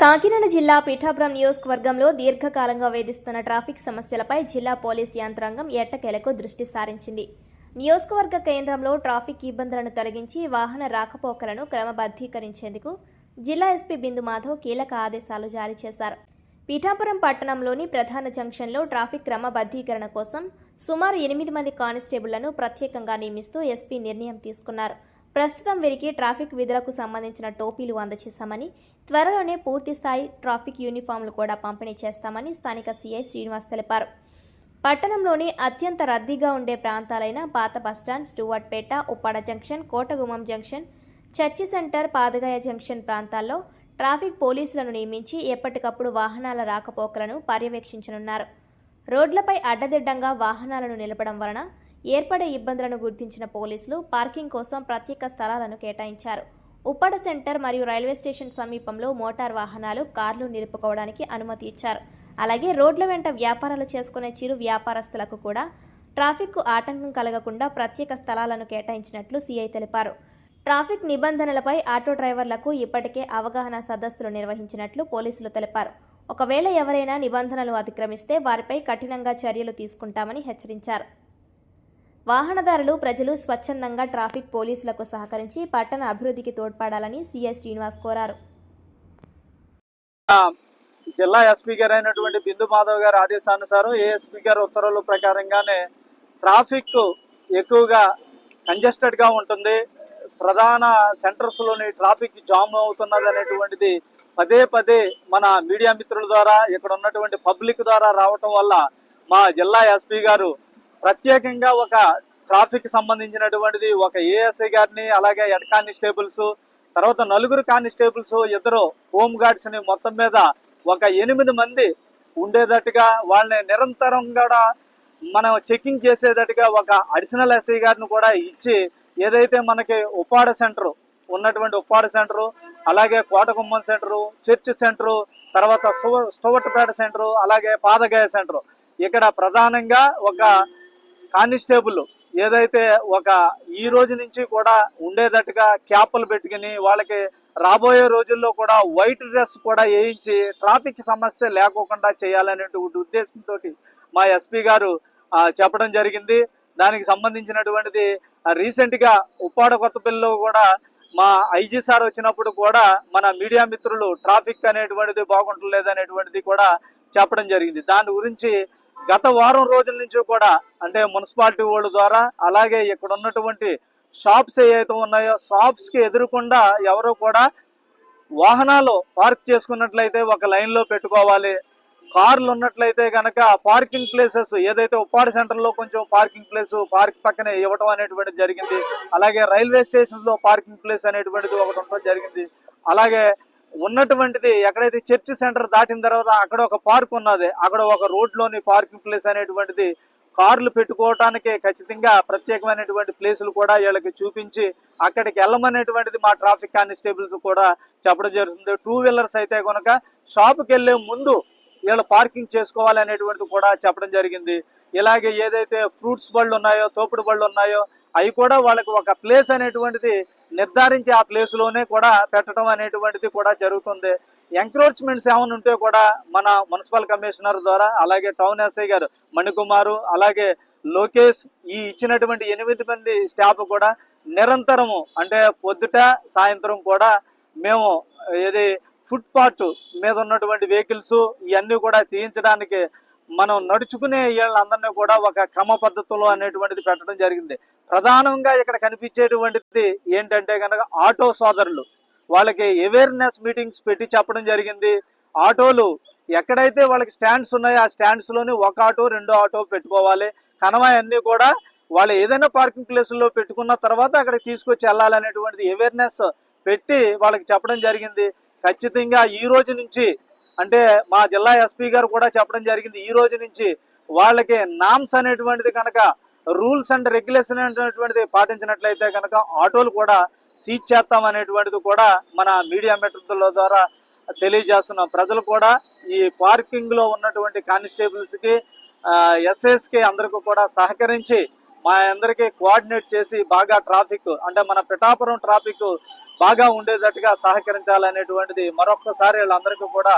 కాకినాడ జిల్లా పిఠాపురం నియోజకవర్గంలో దీర్ఘకాలంగా వేధిస్తున్న ట్రాఫిక్ సమస్యలపై జిల్లా పోలీస్ యంత్రాంగం ఎట్టకేలకు దృష్టి సారించింది. నియోజకవర్గ కేంద్రంలో ట్రాఫిక్ ఇబ్బందులను తొలగించి వాహన రాకపోకలను క్రమబద్ధీకరించేందుకు జిల్లా ఎస్పీ బిందు మాధవ్ కీలక ఆదేశాలు జారీ చేశారు. పిఠాపురం పట్టణంలోని ప్రధాన జంక్షన్లో ట్రాఫిక్ క్రమబద్ధీకరణ కోసం సుమారు 8 మంది కానిస్టేబుళ్లను ప్రత్యేకంగా నియమిస్తూ ఎస్పీ నిర్ణయం తీసుకున్నారు. ప్రస్తుతం వీరికి ట్రాఫిక్ విధులకు సంబంధించిన టోపీలు అందజేశామని, త్వరలోనే పూర్తిస్థాయి ట్రాఫిక్ యూనిఫామ్లు కూడా పంపిణీ చేస్తామని స్థానిక సీఐ శ్రీనివాస్ తెలిపారు. పట్టణంలోని అత్యంత రద్దీగా ఉండే ప్రాంతాలైన పాత bus stand, Stuartpeta, Uppada junction, Kotagummam junction, church centre, Padagaya junction ప్రాంతాల్లో ట్రాఫిక్ పోలీసులను నియమించి ఎప్పటికప్పుడు వాహనాల రాకపోకలను పర్యవేక్షించనున్నారు. రోడ్లపై అడ్డదిడ్డంగా వాహనాలను నిలపడం వలన ఏర్పడే ఇబ్బందులను గుర్తించిన పోలీసులు పార్కింగ్ కోసం ప్రత్యేక స్థలాలను కేటాయించారు. ఉప్పాడ సెంటర్ మరియు రైల్వే స్టేషన్ సమీపంలో మోటార్ వాహనాలు, కార్లు నిలుపుకోవడానికి అనుమతి ఇచ్చారు. అలాగే రోడ్ల వెంట వ్యాపారాలు చేసుకునే చిరు వ్యాపారస్తులకు కూడా ట్రాఫిక్కు ఆటంకం కలగకుండా ప్రత్యేక స్థలాలను కేటాయించినట్లు సీఐ తెలిపారు. ట్రాఫిక్ నిబంధనలపై ఆటో డ్రైవర్లకు ఇప్పటికే అవగాహన సదస్సులు నిర్వహించినట్లు పోలీసులు తెలిపారు. ఒకవేళ ఎవరైనా నిబంధనలు అతిక్రమిస్తే వారిపై కఠినంగా చర్యలు తీసుకుంటామని హెచ్చరించారు. వాహనదారులు, ప్రజలు స్వచ్ఛందంగా ట్రాఫిక్ పోలీసులకు సహకరించి పట్టణ అభివృద్ధికి తోడ్పడాలని సీఐ శ్రీనివాస్ కోరారు. జిల్లా ఎస్పీ గారు అయినటువంటి బిందు మాధవ్ గారి ఆదేశానుసారం ఏఎస్పీ గారి ఉత్తర్వుల ప్రకారంగానే ట్రాఫిక్ ఎక్కువగా కంజెస్టెడ్గా ఉంటుంది. ప్రధాన సెంటర్స్లోని ట్రాఫిక్ జామ్ అవుతున్నది అనేటువంటిది పదే పదే మన మీడియా మిత్రుల ద్వారా, ఇక్కడ ఉన్నటువంటి పబ్లిక్ ద్వారా రావటం వల్ల మా జిల్లా ఎస్పీ గారు ప్రత్యేకంగా ఒక ట్రాఫిక్ సంబంధించినటువంటిది ఒక ఏఎస్ఐ గారిని, అలాగే హెడ్ కానిస్టేబుల్స్, తర్వాత 4 కానిస్టేబుల్స్, 2 హోమ్ గార్డ్స్ని మొత్తం మీద ఒక 8 మంది ఉండేటట్టుగా వాళ్ళని నిరంతరం కూడా మనం చెకింగ్ చేసేటట్టుగా ఒక అడిషనల్ ఎస్ఐ గారిని కూడా ఇచ్చి, ఏదైతే మనకి ఉప్పాడ సెంటరు ఉన్నటువంటి ఉప్పాడ సెంటరు, అలాగే కోటగుమ్మం సెంటరు, చర్చ్ సెంటరు, తర్వాత స్టూవర్ట్పేట సెంటరు, అలాగే పాదగాయ సెంటరు, ఇక్కడ ప్రధానంగా ఒక కానిస్టేబుల్ ఏదైతే ఒక ఈ రోజు నుంచి కూడా ఉండేటట్టుగా క్యాపులు పెట్టుకుని వాళ్ళకి రాబోయే రోజుల్లో కూడా వైట్ డ్రెస్ కూడా వేయించి ట్రాఫిక్ సమస్య లేకోకుండా చేయాలనేటువంటి ఉద్దేశంతో మా ఎస్పీ గారు చెప్పడం జరిగింది. దానికి సంబంధించినటువంటిది రీసెంట్గా ఉప్పాడ కొత్తపల్లిలో కూడా మా ఐజీ సార్ వచ్చినప్పుడు కూడా మన మీడియా మిత్రులు ట్రాఫిక్ అనేటువంటిది బాగుంటలేదు అనేటువంటిది కూడా చెప్పడం జరిగింది. దాని గురించి గత వారం రోజుల నుంచి కూడా అంటే మున్సిపాలిటీ వాళ్ళ ద్వారా, అలాగే ఇక్కడ ఉన్నటువంటి షాప్స్ ఏవైతే ఉన్నాయో షాప్స్కి ఎదురుకుండా ఎవరు కూడా వాహనాలు పార్క్ చేసుకున్నట్లయితే ఒక లైన్లో పెట్టుకోవాలి. కార్లు ఉన్నట్లయితే కనుక పార్కింగ్ ప్లేసెస్ ఏదైతే ఉప్పాడ సెంటర్లో కొంచెం పార్కింగ్ ప్లేస్ పార్క్ పక్కనే ఇవ్వటం అనేటువంటిది జరిగింది. అలాగే రైల్వే స్టేషన్లో పార్కింగ్ ప్లేస్ అనేటువంటిది ఒకటి ఉండడం జరిగింది. అలాగే ఉన్నటువంటిది ఎక్కడైతే చర్చి సెంటర్ దాటిన తర్వాత అక్కడ ఒక పార్క్ ఉన్నది, అక్కడ ఒక రోడ్లోని పార్కింగ్ ప్లేస్ అనేటువంటిది కార్లు పెట్టుకోవటానికి ఖచ్చితంగా ప్రత్యేకమైనటువంటి ప్లేసులు కూడా వీళ్ళకి చూపించి అక్కడికి వెళ్ళమనేటువంటిది మా ట్రాఫిక్ కానిస్టేబుల్స్ కూడా చెప్పడం జరుగుతుంది. 2 వీలర్స్ అయితే కనుక షాప్కి వెళ్ళే ముందు వీళ్ళు పార్కింగ్ చేసుకోవాలి అనేటువంటిది కూడా చెప్పడం జరిగింది. ఇలాగే ఏదైతే ఫ్రూట్స్ బళ్ళు ఉన్నాయో, తోపుడు బళ్ళు ఉన్నాయో అవి కూడా వాళ్ళకి ఒక ప్లేస్ అనేటువంటిది నిర్ధారించి ఆ ప్లేస్లోనే కూడా పెట్టడం అనేటువంటిది కూడా జరుగుతుంది. ఎంక్రోచ్మెంట్స్ ఏమైనా ఉంటే కూడా మన మున్సిపల్ కమిషనర్ ద్వారా, అలాగే టౌన్ ఎస్ఐ గారు మణికుమారు, అలాగే లోకేష్, ఈ ఇచ్చినటువంటి 8 మంది స్టాఫ్ కూడా నిరంతరము అంటే పొద్దుట సాయంత్రం కూడా మేము ఏది ఫుట్పాత్ మీద ఉన్నటువంటి వెహికల్స్ ఇవన్నీ కూడా తీయించడానికి మనం నడుచుకునే వీళ్ళందరినీ కూడా ఒక క్రమ పద్ధతిలో అనేటువంటిది పెట్టడం జరిగింది. ప్రధానంగా ఇక్కడ కనిపించేటువంటిది ఏంటంటే కనుక ఆటో సోదరులు వాళ్ళకి అవేర్నెస్ మీటింగ్స్ పెట్టి చెప్పడం జరిగింది. ఆటోలు ఎక్కడైతే వాళ్ళకి స్టాండ్స్ ఉన్నాయో ఆ స్టాండ్స్లోని 1 ఆటో 2 ఆటో పెట్టుకోవాలి. కనవాయి అన్నీ కూడా వాళ్ళు ఏదైనా పార్కింగ్ ప్లేసుల్లో పెట్టుకున్న తర్వాత అక్కడికి తీసుకొచ్చి వెళ్ళాలనేటువంటిది అవేర్నెస్ పెట్టి వాళ్ళకి చెప్పడం జరిగింది. ఖచ్చితంగా ఈ రోజు నుంచి అంటే మా జిల్లా ఎస్పీ గారు కూడా చెప్పడం జరిగింది, ఈ రోజు నుంచి వాళ్ళకి నామ్స్ అనేటువంటిది కనుక రూల్స్ అండ్ రెగ్యులేషన్ అనేటువంటిది పాటించినట్లయితే కనుక ఆటోలు కూడా సీజ్ చేస్తాం అనేటువంటిది కూడా మన మీడియా మిత్రుల ద్వారా తెలియజేస్తున్నాం. ప్రజలు కూడా ఈ పార్కింగ్లో ఉన్నటువంటి కానిస్టేబుల్స్కి, ఎస్ఎస్కి అందరికీ కూడా సహకరించి మా అందరికీ కోఆర్డినేట్ చేసి బాగా ట్రాఫిక్ అంటే మన పిఠాపురం ట్రాఫిక్ బాగా ఉండేటట్టుగా సహకరించాలనేటువంటిది మరొక్కసారి వీళ్ళందరికీ కూడా